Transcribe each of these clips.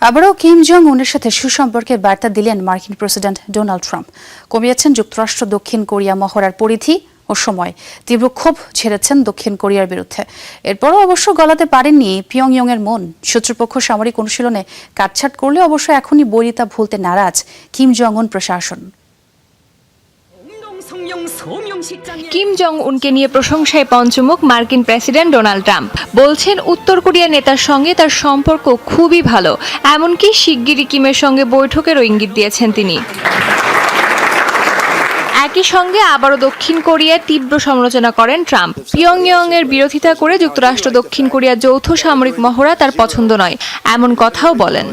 আবারও Kim Jong উনের সাথে সুসম্পর্কের বার্তা দিলেন মার্কিন প্রেসিডেন্ট ডোনাল্ড ট্রাম্প। কমিয়েছেন যুক্তরাষ্ট্র দক্ষিণ কোরিয়া মহড়ার পরিধি ও সময়। তীব্র ক্ষোভ ঝেড়েছেন দক্ষিণ কোরিয়ার বিরুদ্ধে। এরপরও অবশ্য গলাতে পারেননি পিয়ংইয়ং এর মন। শত্রুপক্ষ সামরিক অনুশীলনে কাটছাট করলে অবশ্য এখনই বৈরিতা ভুলতে নারাজ কিম জং উন প্রশাসন। কিম জং উনকে নিয়ে প্রশংসায় পঞ্চমুখ মার্কিন প্রেসিডেন্ট ডোনাল্ড ট্রাম্প। বলছেন উত্তর কোরিয়া নেতার সঙ্গে তার সম্পর্ক খুবই ভালো, এমনকি শিগগিরই কিমের সঙ্গে বৈঠকেরও ইঙ্গিত দিয়েছেন তিনি। একই সঙ্গে আবারও দক্ষিণ কোরিয়ার তীব্র সমালোচনা করেন ট্রাম্প। পিয়ংইয়ং এর বিরোধিতা করে যুক্তরাষ্ট্র দক্ষিণ কোরিয়ার যৌথ সামরিক মহড়া তার পছন্দ নয়, এমন কথাও বলেন।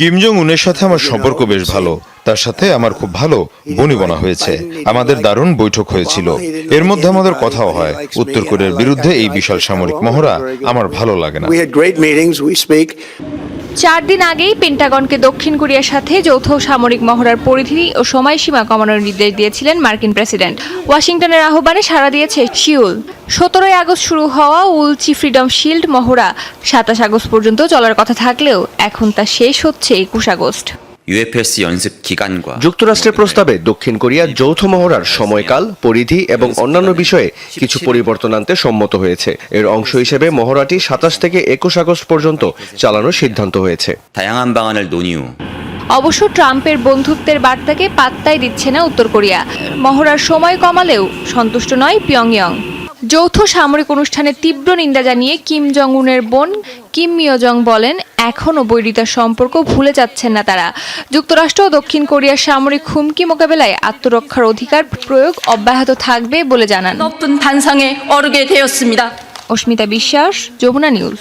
কিম জং উনের সাথে আমার সম্পর্ক বেশ ভালো। তার সাথে আমার খুব ভালো বনিবনা হয়েছে। আমাদের দারুণ বৈঠক হয়েছিল। এর মধ্যে আমাদের কথাও হয়। উত্তর কোরিয়ার বিরুদ্ধে এই বিশাল সামরিক মহড়া আমার ভালো লাগে না। 4 দিন আগেই পেন্টাগনকে দক্ষিণ কোরিয়ার সাথে যৌথ সামরিক মহড়ার পরিধি ও সময়সীমা কমানোর নির্দেশ দিয়েছিলেন মার্কিন প্রেসিডেন্ট। ওয়াশিংটনের আহ্বানে সাড়া দিয়েছে সিউল। 17 আগস্ট শুরু হওয়া উলচি ফ্রিডম শিল্ড মহড়া 27 আগস্ট পর্যন্ত চলার কথা থাকলেও এখন তা শেষ হচ্ছে 21 আগস্ট। যুক্তরাষ্ট্রের প্রস্তাবে দক্ষিণ কোরিয়া যৌথ মহড়ার সময়কাল, পরিধি এবং অন্যান্য বিষয়ে কিছু পরিবর্তন আনতে সম্মত হয়েছে। এর অংশ হিসেবে মহড়াটি 27 থেকে 21 আগস্ট পর্যন্ত চালানোর সিদ্ধান্ত হয়েছে। অবশ্য ট্রাম্পের বন্ধুত্বের বার্তাকে পাত্তাই দিচ্ছে না উত্তর কোরিয়া। মহড়ার সময় কমালেও সন্তুষ্ট নয় পিয়ংইয়ং। যৌথ সামরিক অনুষ্ঠানে তীব্র নিন্দা জানিয়ে কিম জং উনের বোন কিম মিও জং বলেন, এখনও বৈরিতার সম্পর্ক ভুলে যাচ্ছেন না তারা। যুক্তরাষ্ট্র ও দক্ষিণ কোরিয়ার সামরিক হুমকি মোকাবেলায় আত্মরক্ষার অধিকার প্রয়োগ অব্যাহত থাকবে বলে জানান। অস্মিতা বিশ্বাস, যমুনা নিউজ।